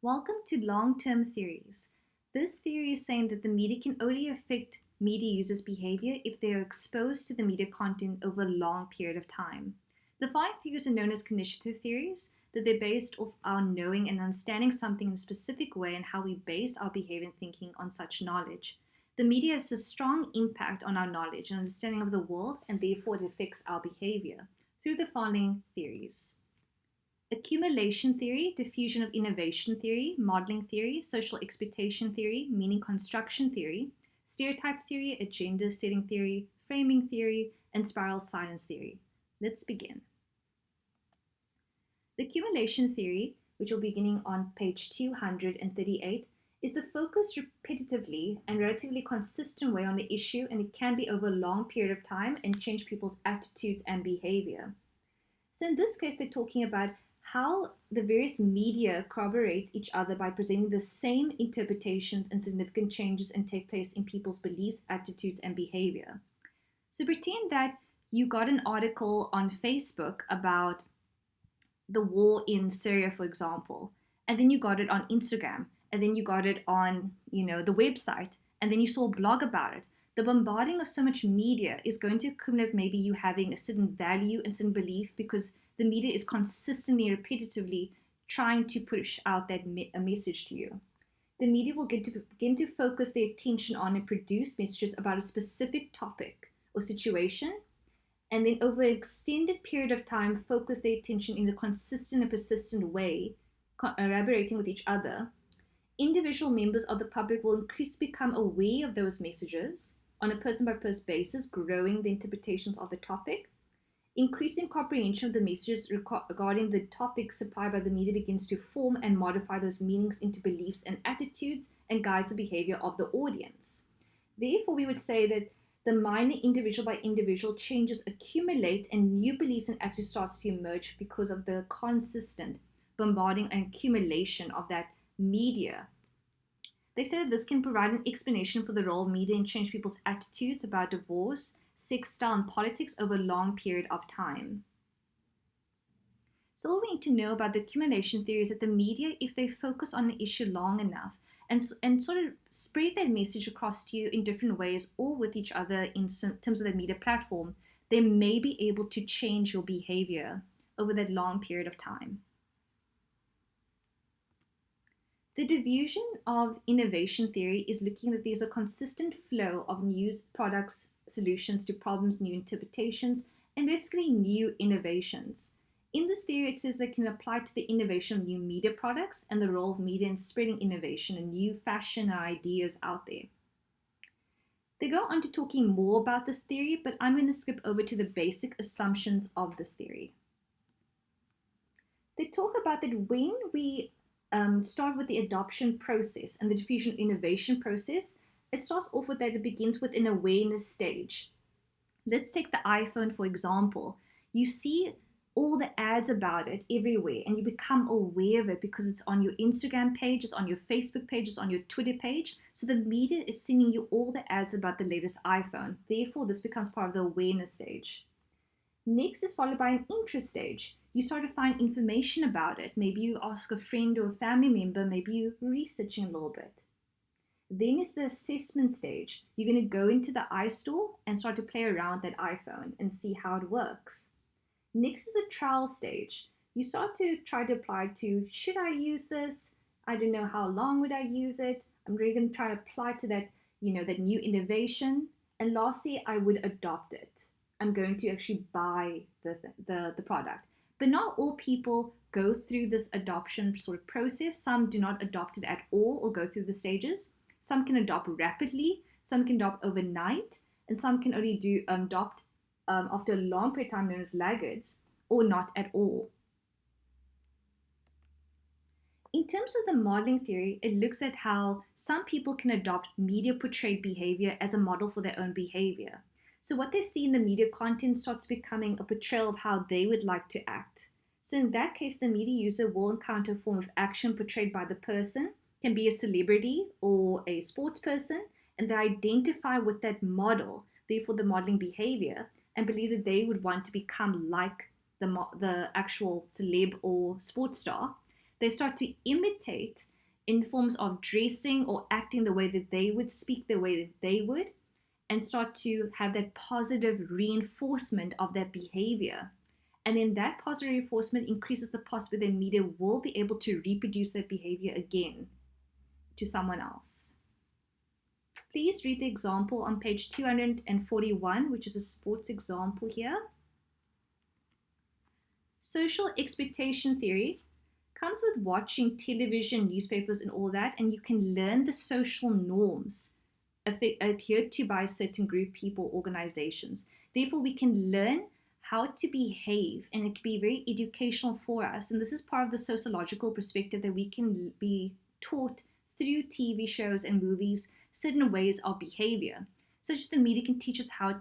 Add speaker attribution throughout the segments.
Speaker 1: Welcome to long-term theories. This theory is saying that the media can only affect media users' behavior if they are exposed to the media content over a long period of time. The following theories are known as cognitive theories, that they're based off our knowing and understanding something in a specific way and how we base our behavior and thinking on such knowledge. The media has a strong impact on our knowledge and understanding of the world, and therefore it affects our behavior through the following theories: accumulation theory, diffusion of innovation theory, modeling theory, social expectation theory, meaning construction theory, stereotype theory, agenda setting theory, framing theory, and spiral silence theory. Let's begin. The accumulation theory, which will be beginning on page 238, is the focused repetitively and relatively consistent way on the issue, and it can be over a long period of time and change people's attitudes and behavior. So in this case, they're talking about how the various media corroborate each other by presenting the same interpretations and significant changes and take place in people's beliefs, attitudes, and behavior. So pretend that you got an article on Facebook about the war in Syria, for example, and then you got it on Instagram, and then you got it on, the website, and then you saw a blog about it. The bombarding of so much media is going to accumulate maybe you having a certain value and certain belief because the media is consistently, repetitively trying to push out a message to you. The media will begin to focus their attention on and produce messages about a specific topic or situation, and then over an extended period of time focus their attention in a consistent and persistent way, collaborating with each other. Individual members of the public will increasingly become aware of those messages on a person-by-person basis, growing the interpretations of the topic. Increasing comprehension of the messages regarding the topic supplied by the media begins to form and modify those meanings into beliefs and attitudes and guides the behavior of the audience. Therefore, we would say that the minor individual by individual changes accumulate and new beliefs and attitudes starts to emerge because of the consistent bombarding and accumulation of that media. They say that this can provide an explanation for the role of media in change people's attitudes about divorce, sex, style, and politics over a long period of time. So all we need to know about the accumulation theory is that the media, if they focus on an issue long enough and sort of spread that message across to you in different ways or with each other in terms of the media platform, they may be able to change your behavior over that long period of time. The diffusion of innovation theory is looking at there's a consistent flow of new products, solutions to problems, new interpretations, and basically new innovations. In this theory, it says they can apply to the innovation of new media products and the role of media in spreading innovation and new fashion and ideas out there. They go on to talking more about this theory, but I'm going to skip over to the basic assumptions of this theory. They talk about that when we start with the adoption process and the diffusion innovation process, it starts off with that it begins with an awareness stage. Let's take the iPhone, for example. You see all the ads about it everywhere, and you become aware of it because it's on your Instagram page, it's on your Facebook page, it's on your Twitter page. So the media is sending you all the ads about the latest iPhone. Therefore, this becomes part of the awareness stage. Next is followed by an interest stage. You start to find information about it. Maybe you ask a friend or a family member, maybe you're researching a little bit. Then is the assessment stage. You're going to go into the iStore and start to play around with that iPhone and see how it works. Next is the trial stage. You start to try to apply to, should I use this? I don't know how long would I use it. I'm really going to try to apply to that, that new innovation. And lastly, I would adopt it. I'm going to actually buy the product. But not all people go through this adoption sort of process. Some do not adopt it at all or go through the stages. Some can adopt rapidly, some can adopt overnight, and some can only adopt after a long period of time, known as laggards, or not at all. In terms of the modeling theory, it looks at how some people can adopt media portrayed behavior as a model for their own behavior. So what they see in the media content starts becoming a portrayal of how they would like to act. So in that case, the media user will encounter a form of action portrayed by the person, can be a celebrity or a sports person, and they identify with that model, therefore the modeling behavior, and believe that they would want to become like the actual celeb or sports star. They start to imitate in forms of dressing or acting the way that they would, speak the way that they would, and start to have that positive reinforcement of that behavior. And then that positive reinforcement increases the possibility that media will be able to reproduce that behavior again to someone else. Please read the example on page 241, which is a sports example here. Social expectation theory comes with watching television, newspapers, and all that, and you can learn the social norms adhered to by a certain group, people, organizations. Therefore, we can learn how to behave, and it can be very educational for us. And this is part of the sociological perspective that we can be taught through TV shows and movies certain ways of behavior, such as the media can teach us how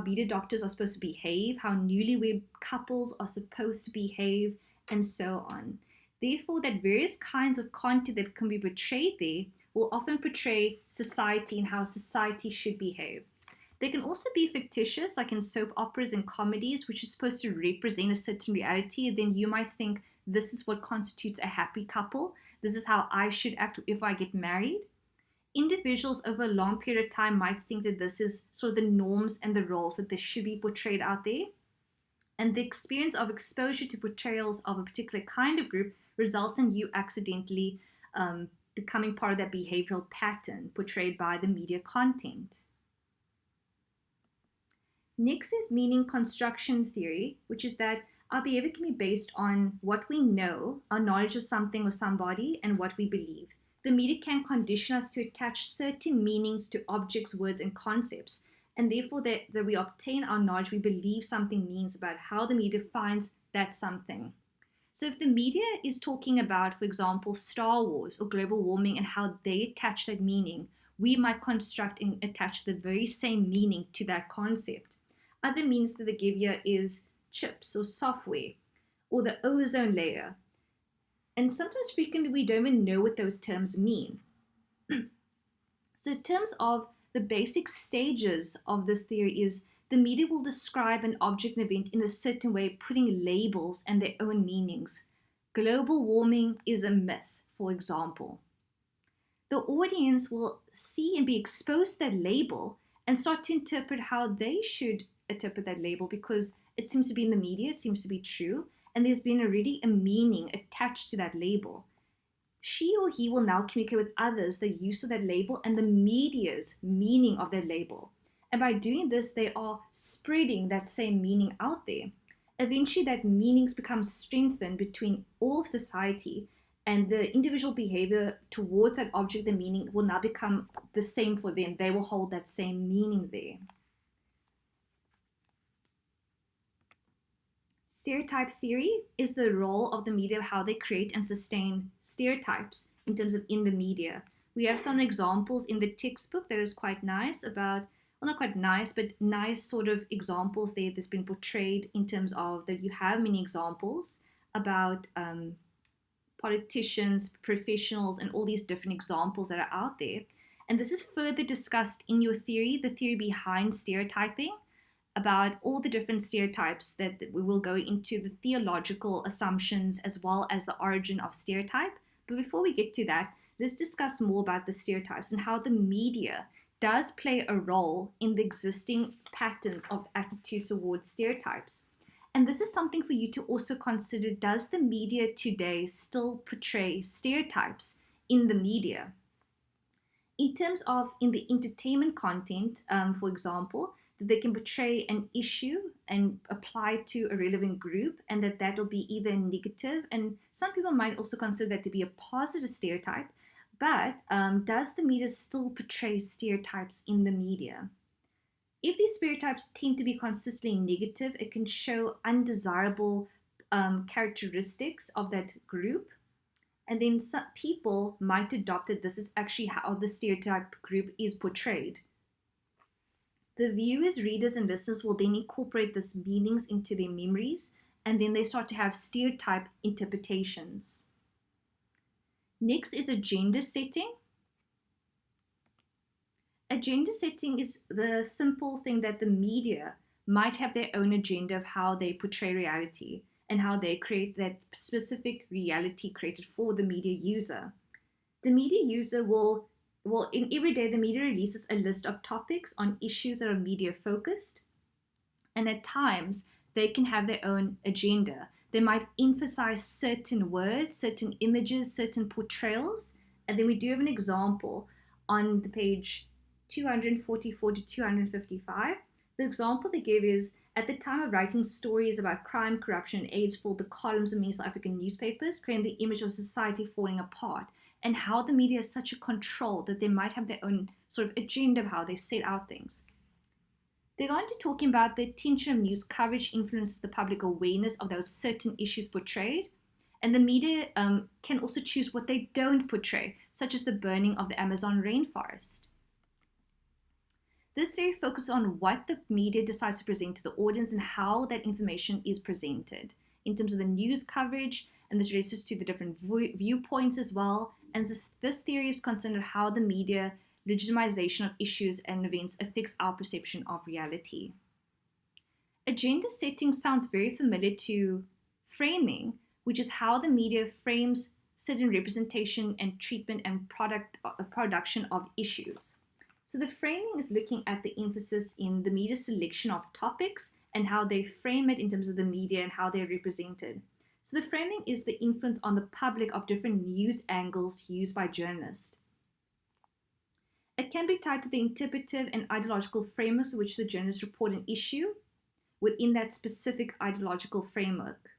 Speaker 1: beta doctors are supposed to behave, how newlywed couples are supposed to behave, and so on. Therefore, that various kinds of content that can be portrayed there will often portray society and how society should behave. They can also be fictitious, like in soap operas and comedies, which is supposed to represent a certain reality. Then you might think, this is what constitutes a happy couple. This is how I should act if I get married. Individuals over a long period of time might think that this is sort of the norms and the roles that they should be portrayed out there. And the experience of exposure to portrayals of a particular kind of group results in you accidentally becoming part of that behavioral pattern portrayed by the media content. Next is meaning construction theory, which is that our behavior can be based on what we know, our knowledge of something or somebody, and what we believe. The media can condition us to attach certain meanings to objects, words, and concepts, and therefore that we obtain our knowledge, we believe something means about how the media defines that something. So if the media is talking about, for example, Star Wars or global warming and how they attach that meaning, we might construct and attach the very same meaning to that concept. Other means that they give here is chips or software or the ozone layer. And sometimes frequently we don't even know what those terms mean. So in terms of the basic stages of this theory is the media will describe an object and event in a certain way, putting labels and their own meanings. Global warming is a myth, for example. The audience will see and be exposed to that label and start to interpret how they should interpret that label because it seems to be in the media, it seems to be true, and there's been already a meaning attached to that label. She or he will now communicate with others the use of that label and the media's meaning of that label. And by doing this, they are spreading that same meaning out there. Eventually, that meanings become strengthened between all of society, and the individual behavior towards that object, the meaning, will now become the same for them. They will hold that same meaning there. Stereotype theory is the role of the media, how they create and sustain stereotypes in terms of in the media. We have some examples in the textbook that is quite nice about, well, not quite nice, but nice sort of examples there that's been portrayed in terms of that you have many examples about politicians, professionals, and all these different examples that are out there. And this is further discussed in your theory, the theory behind stereotyping, about all the different stereotypes that we will go into the theological assumptions as well as the origin of stereotype. But before we get to that, let's discuss more about the stereotypes and how the media does play a role in the existing patterns of attitudes towards stereotypes. And this is something for you to also consider. Does the media today still portray stereotypes in the media? In terms of in the entertainment content, for example, that they can portray an issue and apply it to a relevant group, and that will be either negative, and some people might also consider that to be a positive stereotype. But does the media still portray stereotypes in the media? If these stereotypes tend to be consistently negative, it can show undesirable characteristics of that group. And then some people might adopt that this is actually how the stereotype group is portrayed. The viewers, readers, and listeners will then incorporate these meanings into their memories, and then they start to have stereotype interpretations. Next is agenda setting. Agenda setting is the simple thing that the media might have their own agenda of how they portray reality. and how they create that specific reality created for the media user. The media user will in every day, the media releases a list of topics on issues that are media focused, and at times they can have their own agenda. They might emphasize certain words, certain images, certain portrayals. And then we do have an example on the page 244 to 255. The example they give is, at the time of writing stories about crime, corruption, and AIDS for the columns of many South African newspapers, creating the image of society falling apart, and how the media has such a control that they might have their own sort of agenda of how they set out things. They're going to talking about the attention of news coverage influences the public awareness of those certain issues portrayed. And the media can also choose what they don't portray, such as the burning of the Amazon rainforest. This theory focuses on what the media decides to present to the audience and how that information is presented in terms of the news coverage, and this relates to the different viewpoints as well. And this theory is concerned with how the media legitimization of issues and events affects our perception of reality. Agenda setting sounds very familiar to framing, which is how the media frames certain representation and treatment and production of issues. So the framing is looking at the emphasis in the media selection of topics and how they frame it in terms of the media and how they're represented. So the framing is the influence on the public of different news angles used by journalists. It can be tied to the interpretive and ideological frameworks in which the journalists report an issue within that specific ideological framework.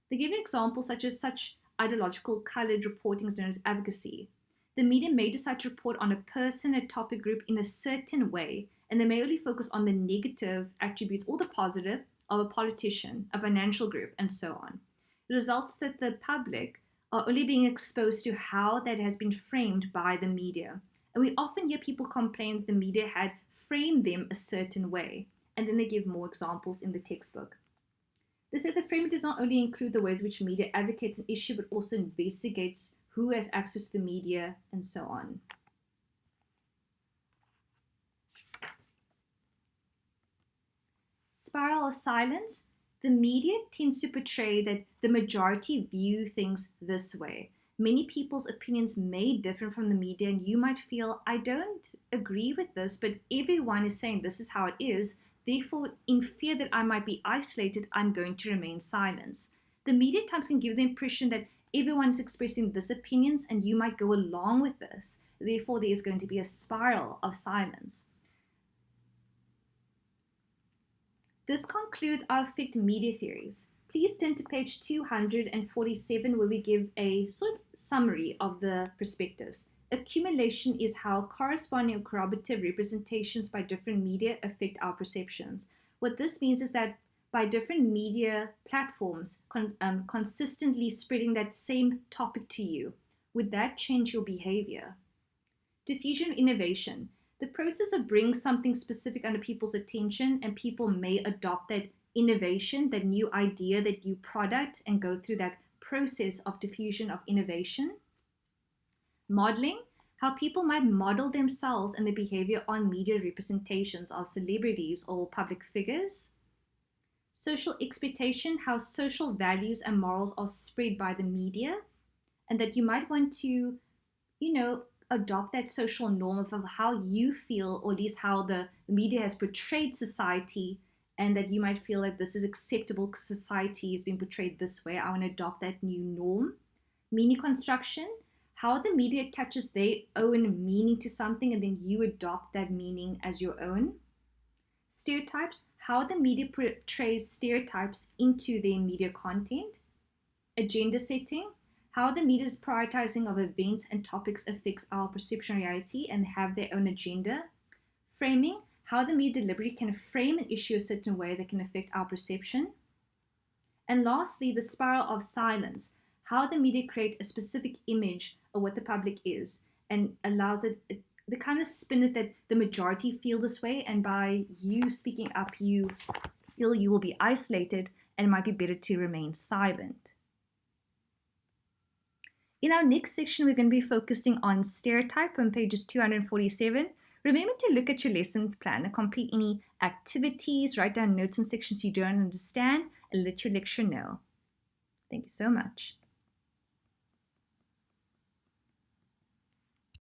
Speaker 1: They give an example such as such ideological colored reporting is known as advocacy. The media may decide to report on a person, a topic group in a certain way, and they may only focus on the negative attributes or the positive of a politician, a financial group, and so on. It results that the public are only being exposed to how that has been framed by the media. And we often hear people complain that the media had framed them a certain way, and then they give more examples in the textbook. They say the framing does not only include the ways in which media advocates an issue, but also investigates who has access to the media and so on. Spiral of silence. The media tends to portray that the majority view things this way. Many people's opinions may differ from the media, and you might feel, I don't agree with this, but everyone is saying this is how it is. Therefore, in fear that I might be isolated, I'm going to remain silent. The media at times can give the impression that everyone is expressing this opinions and you might go along with this. Therefore, there is going to be a spiral of silence. This concludes our affect media theories. Please turn to page 247 where we give a sort of summary of the perspectives. Accumulation is how corresponding or corroborative representations by different media affect our perceptions. What this means is that by different media platforms consistently spreading that same topic to you, would that change your behavior? Diffusion of innovation. The process of bringing something specific under people's attention, and people may adopt that innovation, that new idea, that new product, and go through that process of diffusion of innovation. Modeling, how people might model themselves and their behavior on media representations of celebrities or public figures. Social expectation, how social values and morals are spread by the media, and that you might want to, adopt that social norm of how you feel, or at least how the media has portrayed society, and that you might feel that this is acceptable because society is being portrayed this way. I want to adopt that new norm. Meaning construction, how the media attaches their own meaning to something and then you adopt that meaning as your own. Stereotypes, how the media portrays stereotypes into their media content. Agenda setting, how the media's prioritizing of events and topics affects our perception of reality and have their own agenda. Framing, how the media deliberately can frame an issue a certain way that can affect our perception. And lastly, the spiral of silence, how the media create a specific image of what the public is and allows it, the kind of spin it that the majority feel this way, and by you speaking up, you feel you will be isolated and it might be better to remain silent. In our next section, we're going to be focusing on stereotype on pages 247. Remember to look at your lesson plan and complete any activities, write down notes and sections you don't understand, and let your lecturer know. Thank you so much.